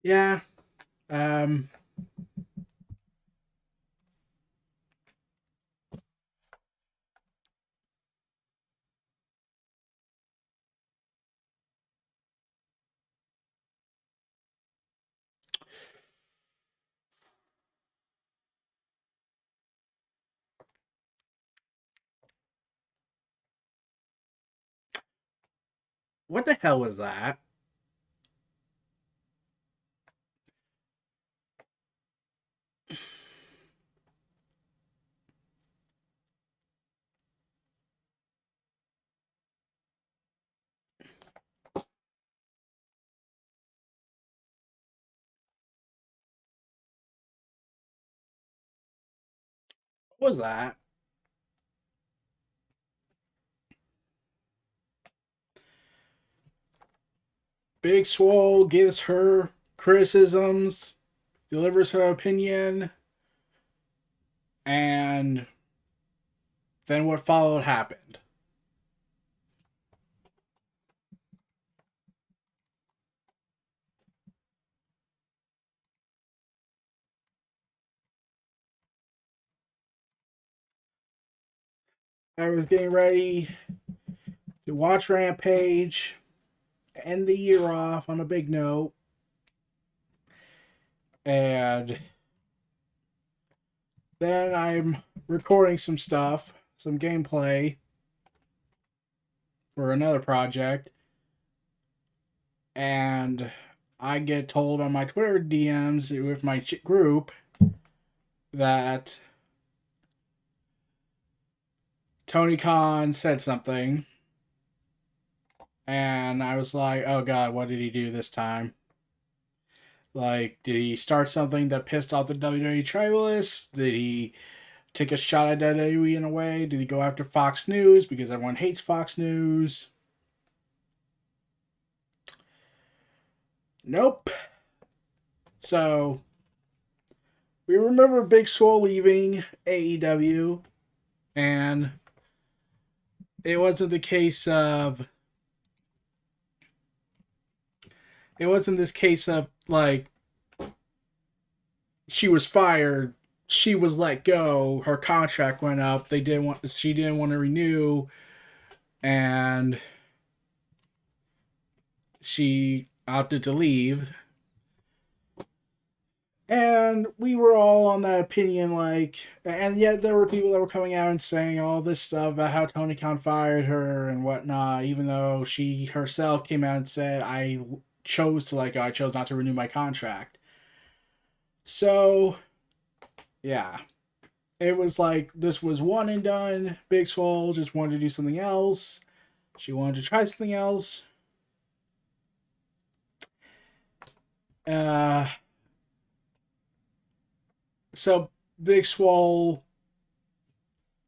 Yeah. Um. What the hell was that? What was that? Big Swole gives her criticisms, delivers her opinion, and then what followed happened. I was getting ready to watch Rampage, end the year off on a big note, and then I'm recording some stuff, some gameplay for another project, and I get told on my Twitter DMs with my group that Tony Khan said something, and I was like, "Oh God, what did he do this time? Like, did he start something that pissed off the WWE tribalists? Did he take a shot at WWE in a way? Did he go after Fox News because everyone hates Fox News? Nope. So we remember Big Swole leaving AEW, and it wasn't the case of it wasn't this case of like she was fired, she was let go, her contract went up, she didn't want to renew, and she opted to leave. And we were all on that opinion, like, and yet there were people that were coming out and saying all this stuff about how Tony Khan fired her and whatnot, even though she herself came out and said, I chose not to renew my contract. So, yeah, it was like this was one and done. Big Swole just wanted to do something else. She wanted to try something else. Uh, so Big Swole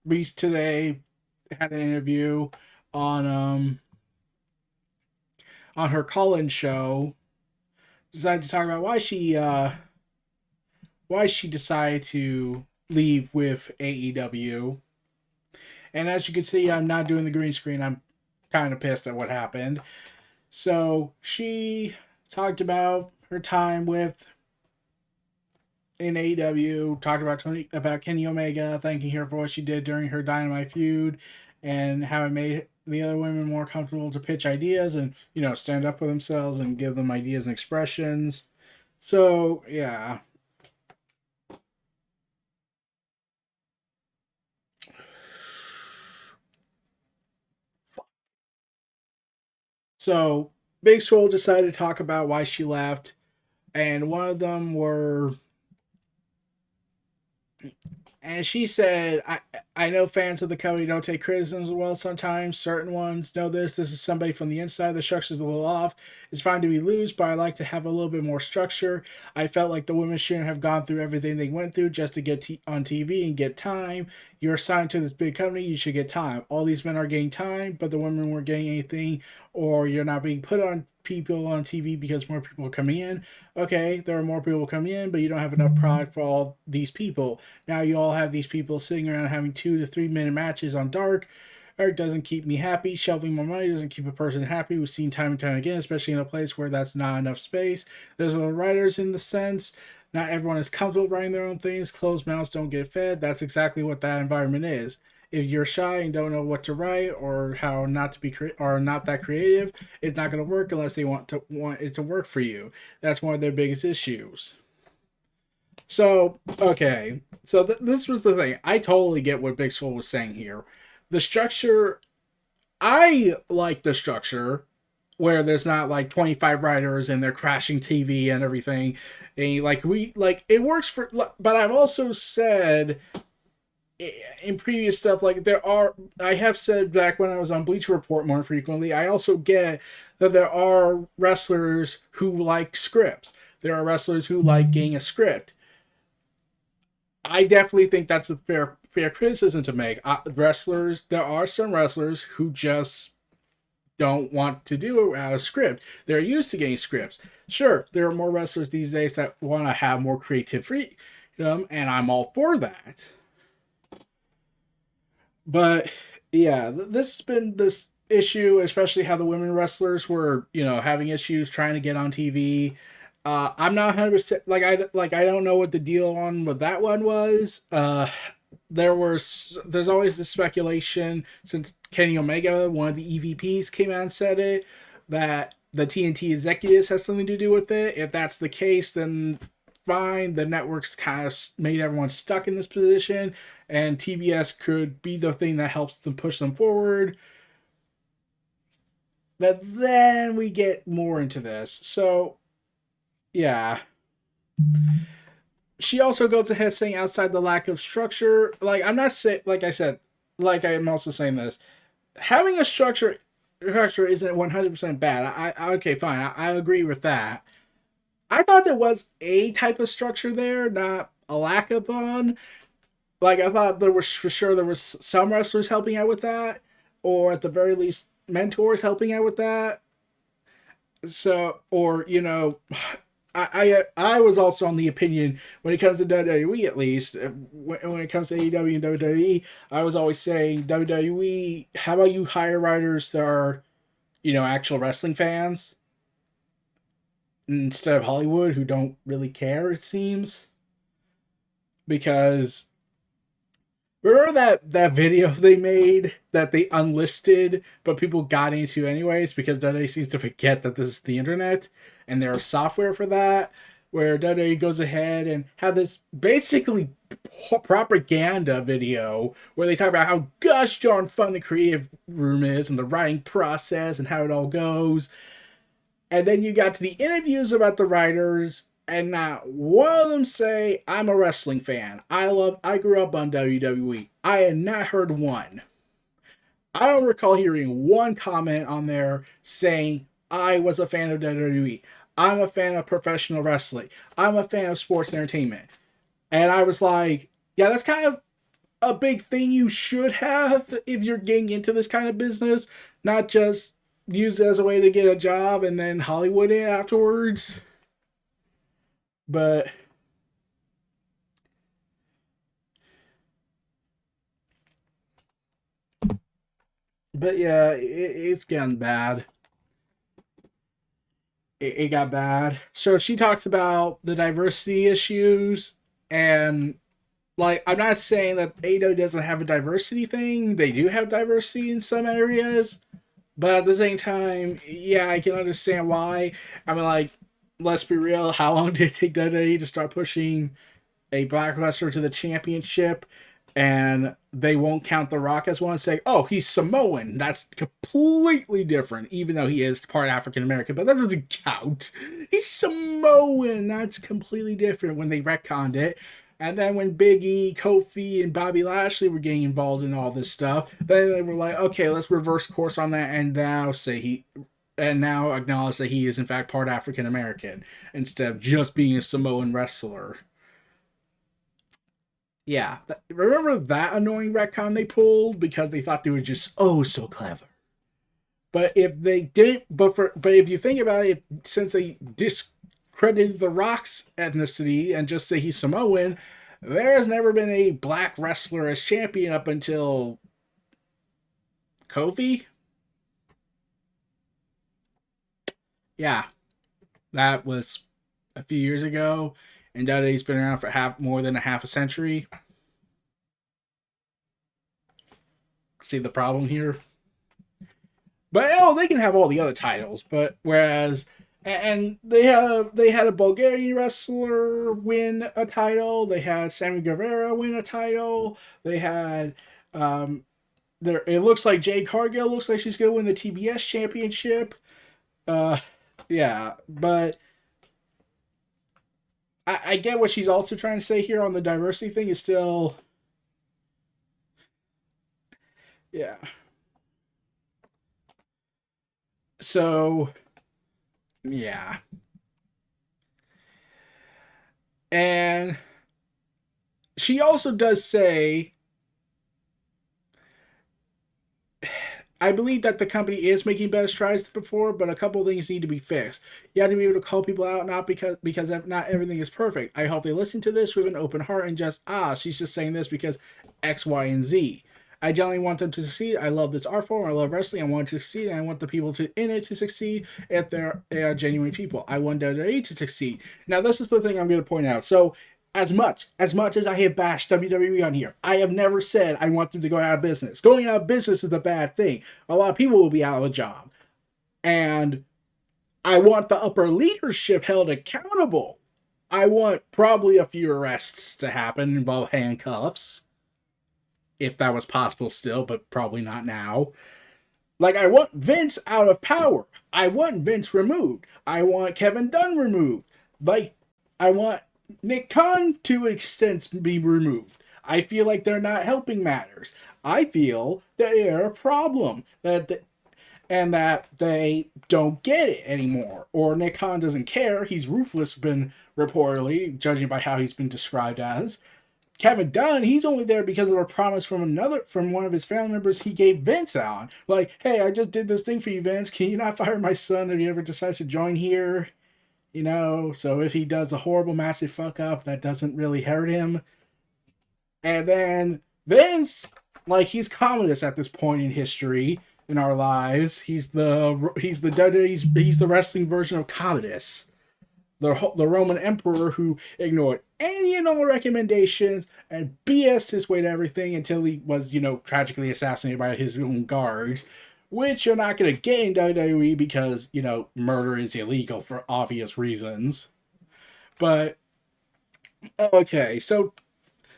Reese today had an interview on on her call-in show. Decided to talk about why she decided to leave with AEW. And as you can see, I'm not doing the green screen. I'm kind of pissed at what happened. So she talked about her time with in AEW, talked about Kenny Omega, thanking her for what she did during her Dynamite feud, and how it made the other women more comfortable to pitch ideas and stand up for themselves and give them ideas and expressions. So yeah, so Big Swole decided to talk about why she left, and one of them were and she said, I know fans of the company don't take criticisms well sometimes. Certain ones know this. This is somebody from the inside. The structure's a little off. It's fine to be loose, but I like to have a little bit more structure. I felt like the women shouldn't have gone through everything they went through just to get on TV and get time. You're assigned to this big company. You should get time. All these men are getting time, but the women weren't getting anything, or you're not being put on people on TV because more people are coming in. Okay, there are more people coming in, but you don't have enough product for all these people. Now you all have these people sitting around having 2 to 3 minute matches on Dark, It doesn't keep me happy. Shelving more money doesn't keep a person happy. We've seen time and time again, especially in a place where that's not enough space. There's no writers in the sense. Not everyone is comfortable writing their own things. Closed mouths don't get fed. That's exactly what that environment is. If you're shy and don't know what to write or how not to be or not that creative, it's not going to work unless they want it to work for you. That's one of their biggest issues. So, okay. So this was the thing. I totally get what Big Swole was saying here. The structure, I like the structure where there's not like 25 writers and they're crashing TV and everything. And it works for, but I've also said in previous stuff, like I have said back when I was on Bleacher Report more frequently, I also get that there are wrestlers who like scripts. There are wrestlers who like getting a script. I definitely think that's a fair criticism to make. There are some wrestlers who just don't want to do it out of script. They're used to getting scripts. Sure, there are more wrestlers these days that want to have more creative freedom, and I'm all for that. But yeah, this has been this issue, especially how the women wrestlers were, having issues trying to get on TV. I'm not 100% I don't know what the deal on with that one was. There's always this speculation since Kenny Omega, one of the EVPs, came out and said it that the TNT executives has something to do with it. If that's the case, then fine. The network's kind of made everyone stuck in this position, and TBS could be the thing that helps them push them forward. But then we get more into this. So, yeah. She also goes ahead saying outside the lack of structure, I'm not saying, like I said, I'm also saying this, having a structure isn't 100% bad. Okay, fine. I agree with that. I thought there was a type of structure there, not a lack of one. I thought there was, for sure, there was some wrestlers helping out with that, or at the very least, mentors helping out with that. So, or, I was also on the opinion when it comes to WWE, at least when it comes to AEW and WWE, I was always saying WWE, how about you hire writers that are, actual wrestling fans instead of Hollywood who don't really care, it seems. Because remember that video they made that they unlisted but people got into anyways because WWE seems to forget that this is the internet and there's software for that, where WWE goes ahead and have this basically propaganda video where they talk about how gosh darn fun the creative room is and the writing process and how it all goes. And then you got to the interviews about the writers, and not one of them say, I'm a wrestling fan. I grew up on WWE. I had not heard one. I don't recall hearing one comment on there saying, I was a fan of WWE. I'm a fan of professional wrestling. I'm a fan of sports entertainment. And I was like, yeah, that's kind of a big thing you should have if you're getting into this kind of business. Not just use it as a way to get a job and then Hollywood it afterwards. But yeah, it's getting bad. It got bad. So she talks about the diversity issues, and I'm not saying that AEW doesn't have a diversity thing. They do have diversity in some areas, but at the same time, yeah, I can understand why. I mean, let's be real. How long did it take WWE to start pushing a black wrestler to the championship? And they won't count The Rock as one, say, oh, he's Samoan. That's completely different, even though he is part African American, but that doesn't count. He's Samoan. That's completely different when they retconned it. And then when Big E, Kofi, and Bobby Lashley were getting involved in all this stuff, then they were like, okay, let's reverse course on that and now acknowledge that he is in fact part African American instead of just being a Samoan wrestler. Yeah, remember that annoying retcon they pulled because they thought they were just so clever. But if they didn't, but if you think about it, since they discredited The Rock's ethnicity and just say he's Samoan, there has never been a black wrestler as champion up until Kofi. Yeah, that was a few years ago, and WWE's been around for more than a half a century. See the problem here? But they can have all the other titles. But whereas, and they had a Bulgarian wrestler win a title. They had Sammy Guevara win a title. They had there. It looks like Jade Cargill looks like she's gonna win the TBS championship. Uh, yeah, but I get what she's also trying to say here on the diversity thing. Is still, yeah. So yeah, and she also does say, I believe that the company is making better strides than before, but a couple of things need to be fixed. You have to be able to call people out, not because not everything is perfect. I hope they listen to this with an open heart and just she's just saying this because X, Y, and Z. I generally want them to succeed. I love this art form. I love wrestling. I want it to succeed. And I want the people in it to succeed if they are genuine people. I want WWE to succeed. Now, this is the thing I'm going to point out. So, as much as I have bashed WWE on here, I have never said I want them to go out of business. Going out of business is a bad thing. A lot of people will be out of a job. And I want the upper leadership held accountable. I want probably a few arrests to happen, involve handcuffs. If that was possible still, but probably not now. Like, I want Vince out of power. I want Vince removed. I want Kevin Dunn removed. Like, I want Nick Khan to an extent be removed. I feel like they're not helping matters. I feel that they're a problem. And that they don't get it anymore. Or Nick Khan doesn't care. He's ruthless, been reportedly, judging by how he's been described as. Kevin Dunn, he's only there because of a promise from one of his family members he gave Vince out. Like, hey, I just did this thing for you, Vince. Can you not fire my son if he ever decides to join here? So if he does a horrible, massive fuck up, that doesn't really hurt him. And then Vince, like, he's communist at this point in history in our lives. He's the wrestling version of Commodus, the Roman emperor who ignored any and all recommendations and BS'd his way to everything until he was, tragically assassinated by his own guards, which you're not going to get in WWE because, murder is illegal for obvious reasons. But, okay, so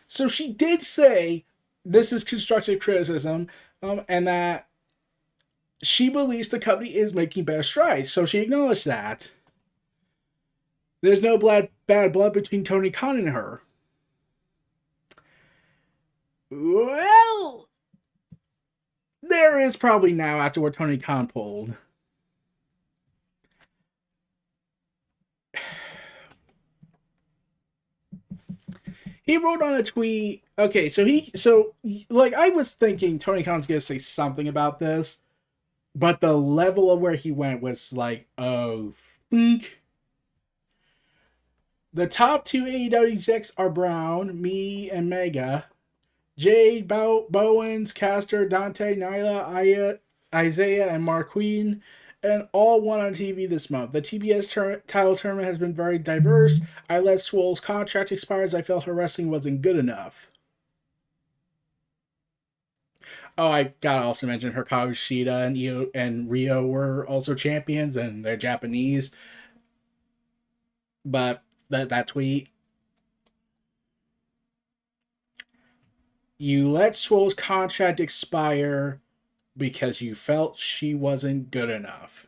she did say this is constructive criticism, and that she believes the company is making better strides. So she acknowledged that. There's no bad blood between Tony Khan and her. Well, there is probably now after what Tony Khan pulled. He wrote on a tweet. Okay, so I was thinking Tony Khan's gonna say something about this, but the level of where he went was like, oh, think. The top two AEW execs are Brown, me, and Mega. Jade, Bowens, Caster, Dante, Nyla, Isaiah, and Marqueen, and all won on TV this month. The TBS title tournament has been very diverse. I let Swole's contract expire as I felt her wrestling wasn't good enough. Oh, I gotta also mention Hikaru Shida and Rio were also champions, and they're Japanese. But that tweet, you let Swole's contract expire because you felt she wasn't good enough.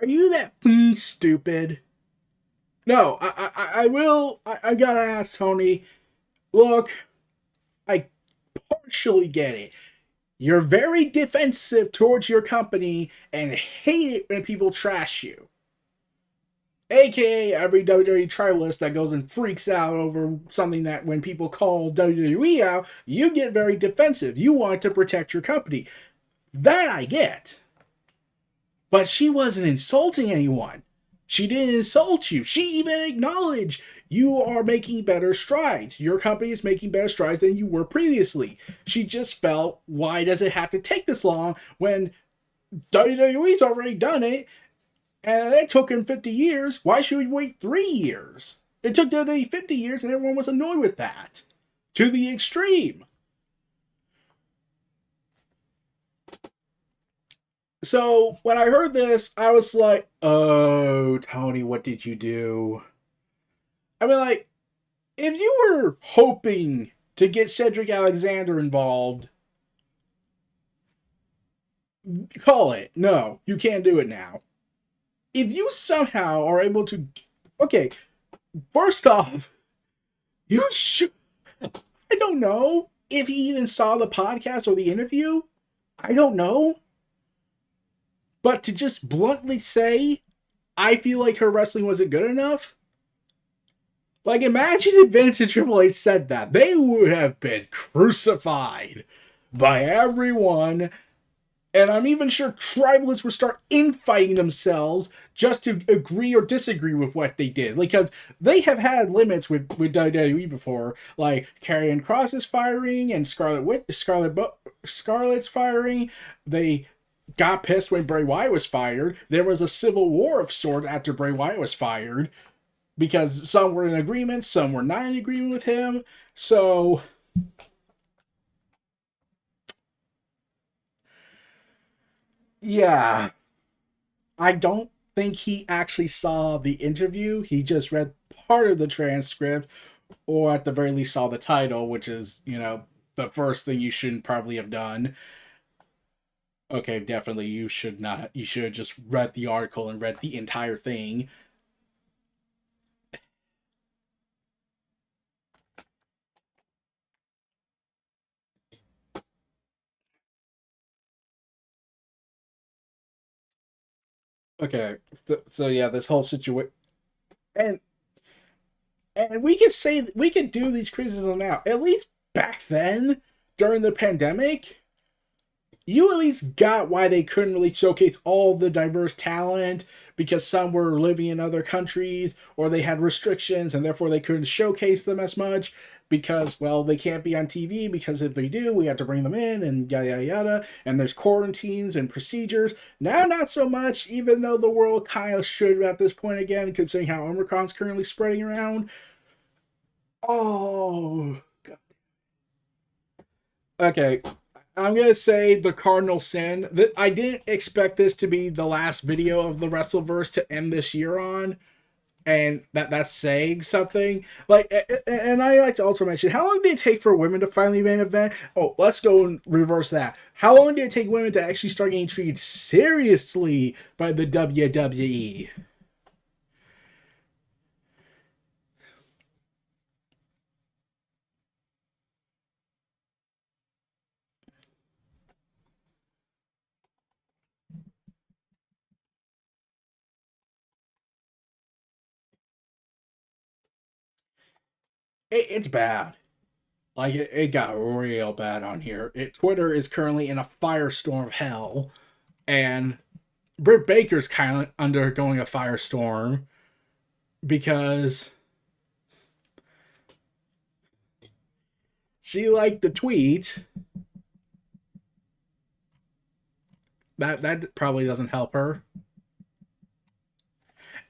Are you that stupid? No, I will. I gotta ask Tony. Look, I partially get it. You're very defensive towards your company and hate it when people trash you. AKA every WWE tribalist that goes and freaks out over something that when people call WWE out, you get very defensive. You want to protect your company. That I get. But she wasn't insulting anyone. She didn't insult you. She even acknowledged you are making better strides. Your company is making better strides than you were previously. She just felt, why does it have to take this long when WWE's already done it and it took him 50 years? Why should we wait 3 years? It took WWE 50 years and everyone was annoyed with that. To the extreme. So when I heard this, I was like, oh, Tony, what did you do? I mean, like, if you were hoping to get Cedric Alexander involved, call it. No, you can't do it now. If you somehow are able to. Okay, first off, you should. I don't know if he even saw the podcast or the interview. I don't know. But to just bluntly say, I feel like her wrestling wasn't good enough. Like, imagine if Vince and Triple H said that. They would have been crucified by everyone. And I'm even sure tribalists would start infighting themselves just to agree or disagree with what they did. Because they have had limits with WWE before, like Karrion Kross's firing and Scarlett's firing. They got pissed when Bray Wyatt was fired. There was a civil war of sorts after Bray Wyatt was fired because some were in agreement, some were not in agreement with him. So, yeah, I don't think he actually saw the interview. He just read part of the transcript, or at the very least saw the title, which is, the first thing you shouldn't probably have done. Okay, definitely you should not. You should have just read the article and read the entire thing. Okay, so yeah, this whole situation, and we could say we could do these criticisms now. At least back then, during the pandemic, you at least got why they couldn't really showcase all the diverse talent because some were living in other countries or they had restrictions and therefore they couldn't showcase them as much because, well, they can't be on TV because if they do, we have to bring them in and yada yada yada. And there's quarantines and procedures. Now, not so much, even though the world kind of should at this point again, considering how Omicron's currently spreading around. Oh, okay. I'm gonna say the cardinal sin that I didn't expect this to be the last video of the WrestleVerse to end this year on, and that's saying something. Like, and I like to also mention how long did it take for women to finally main event? Oh, let's go and reverse that. How long did it take women to actually start getting treated seriously by the WWE? It's bad. Like it got real bad on here. Twitter is currently in a firestorm of hell, and Britt Baker's kind of undergoing a firestorm because she liked the tweet. That probably doesn't help her.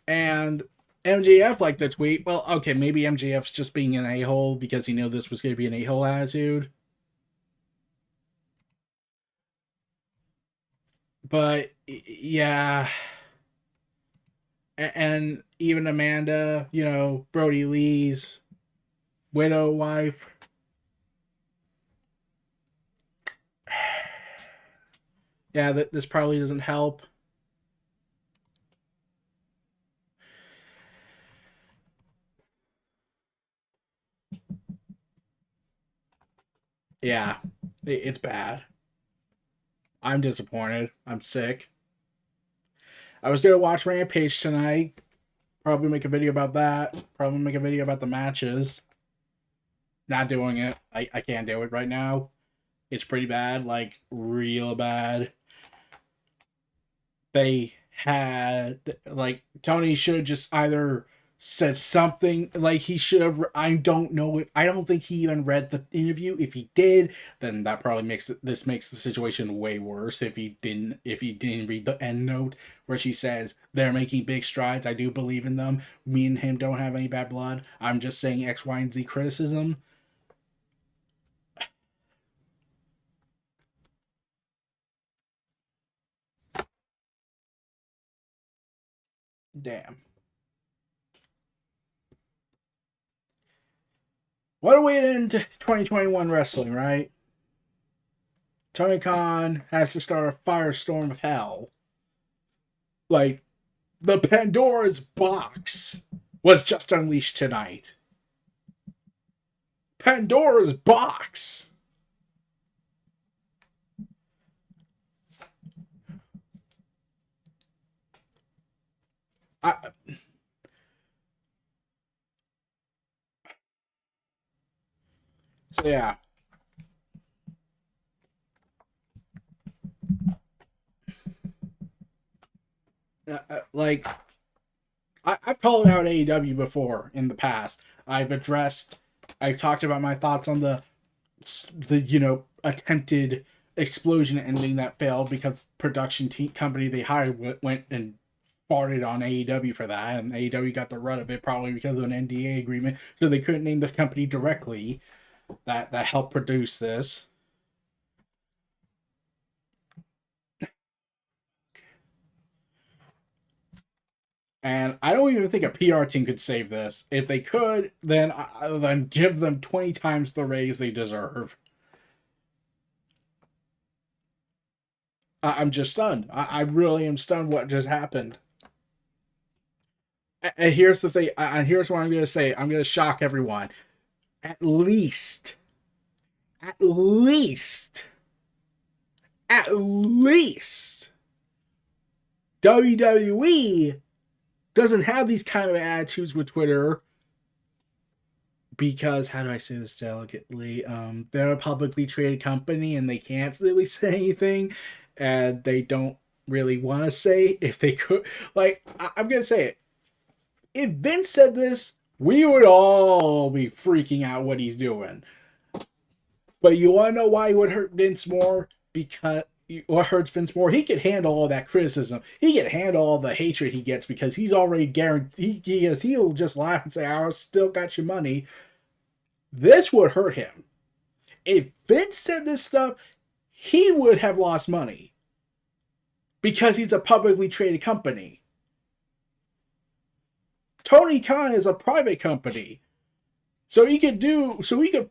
And MJF liked the tweet. Well, okay, maybe MJF's just being an a-hole because he knew this was going to be an a-hole attitude. But yeah, and even Amanda, Brody Lee's widow wife. Yeah, this probably doesn't help. Yeah, it's bad. I'm disappointed. I'm sick. I was gonna watch Rampage tonight. Probably make a video about that. Probably make a video about the matches. Not doing it. I can't do it right now. It's pretty bad, like real bad. They had like Tony should have just either said something like he should have. I don't know if I don't think he even read the interview. If he did, then that probably makes the situation way worse. If he didn't read the end note where she says they're making big strides, I do believe in them. Me and him don't have any bad blood. I'm just saying X, Y, and Z criticism. Damn. What a way to end 2021 wrestling, right? Tony Khan has to start a firestorm of hell. Like, the Pandora's box was just unleashed tonight. Pandora's box! I, so, yeah. Like, I've called out AEW before in the past. I've talked about my thoughts on the attempted explosion ending that failed because production team company they hired went and farted on AEW for that, and AEW got the run of it probably because of an NDA agreement, so they couldn't name the company directly that helped produce this. And I don't even think a PR team could save this. If they could, then give them 20 times the raise they deserve. I'm just stunned. I really am stunned what just happened. And here's the thing. And here's what I'm going to say. I'm going to shock everyone. At least, at least, at least, WWE doesn't have these kind of attitudes with Twitter because how do I say this delicately? They're a publicly traded company and they can't really say anything, and they don't really want to say if they could. Like I'm gonna say it. If Vince said this, we would all be freaking out what he's doing. But you want to know why it would hurt Vince more? Because what hurts Vince more? He could handle all that criticism. He could handle all the hatred he gets because he's already guaranteed. He'll just laugh and say, "I still got your money." This would hurt him. If Vince said this stuff, he would have lost money because he's a publicly traded company. Tony Khan is a private company. So he could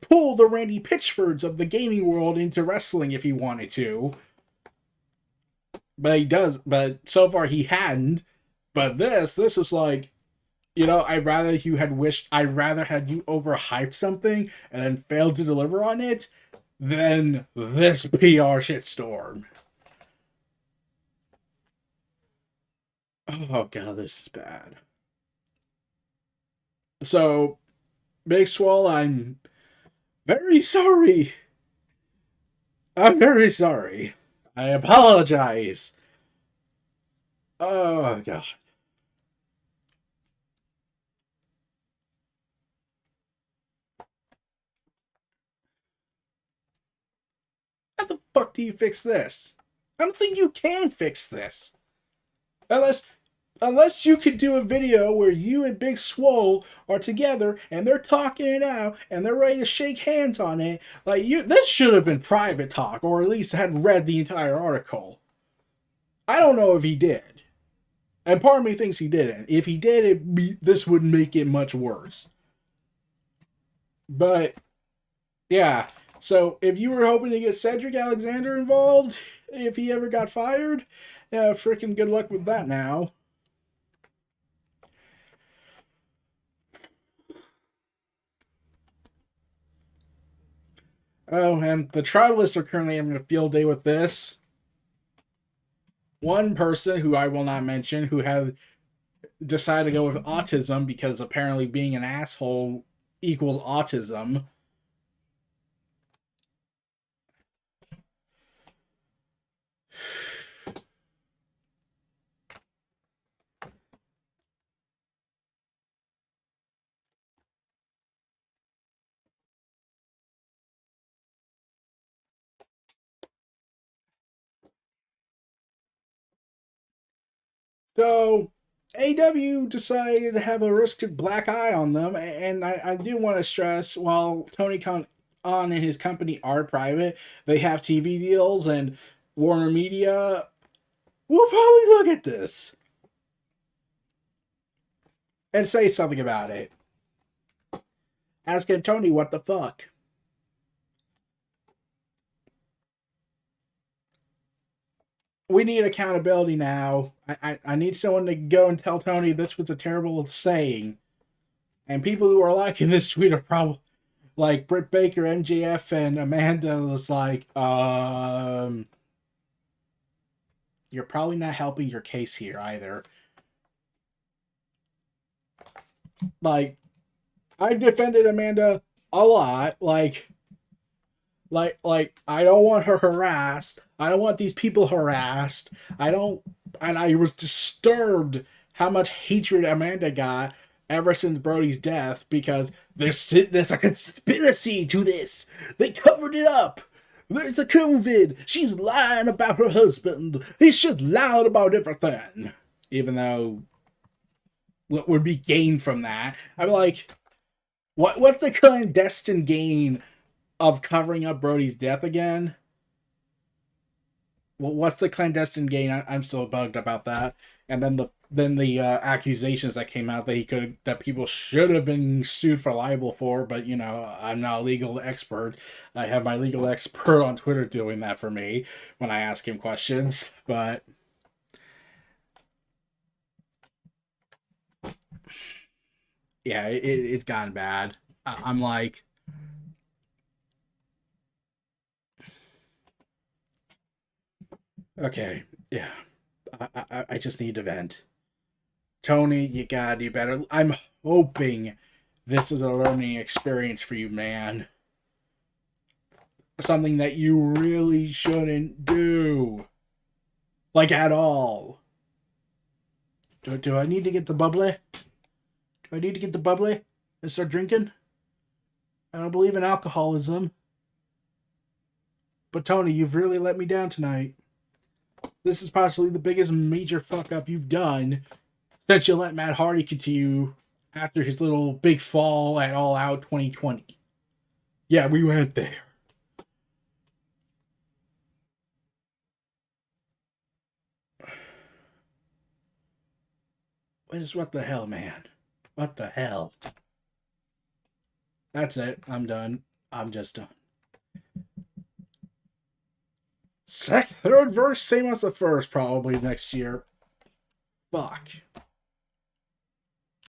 pull the Randy Pitchfords of the gaming world into wrestling if he wanted to. But so far he hadn't. But this is like, I'd rather had you overhyped something and then failed to deliver on it than this PR shitstorm. Oh god, this is bad. So, Big Swole, I'm very sorry. I'm very sorry. I apologize. Oh god. How the fuck do you fix this? I don't think you can fix this. Unless you could do a video where you and Big Swole are together and they're talking it out and they're ready to shake hands on it. Like this should have been private talk, or at least had read the entire article. I don't know if he did. And part of me thinks he didn't. If he did, this would make it much worse. But yeah, so if you were hoping to get Cedric Alexander involved, if he ever got fired, yeah, freaking good luck with that now. Oh, and the Tribalists are currently having a field day with this. one person who I will not mention who had decided to go with autism because apparently being an asshole equals autism. So AW decided to have a risked black eye on them, and I do want to stress while Tony Khan and his company are private, they have TV deals, and Warner Media will probably look at this and say something about it. Asking Tony what the fuck. We need accountability now. I need someone to go and tell Tony this was a terrible saying. And people who are liking this tweet are probably like Britt Baker, MJF, and Amanda was like, you're probably not helping your case here either. Like, I defended Amanda a lot. Like I don't want her harassed. I don't want these people harassed. I don't, and I was disturbed how much hatred Amanda got ever since Brody's death because there's a conspiracy to this. They covered it up. There's a COVID. She's lying about her husband. He's just lying about everything. Even though what would be gained from that? I'm like, what's the clandestine gain of covering up Brody's death again? Well, what's the clandestine gain? I'm still bugged about that. And then the accusations that came out that people should have been sued for libel for, but you know I'm not a legal expert. I have my legal expert on Twitter doing that for me when I ask him questions. But yeah, it's gotten bad. I'm like, okay, yeah, I just need to vent. Tony, you gotta do better. I'm hoping this is a learning experience for you, man. Something that you really shouldn't do. Like, at all. Do I need to get the bubbly? Do I need to get the bubbly and start drinking? I don't believe in alcoholism. But Tony, you've really let me down tonight. This is possibly the biggest major fuck up you've done since you let Matt Hardy continue after his little big fall at All Out 2020. Yeah, we went there. What the hell, man? What the hell? That's it. I'm done. I'm just done. Third verse, same as the first, probably next year. Fuck.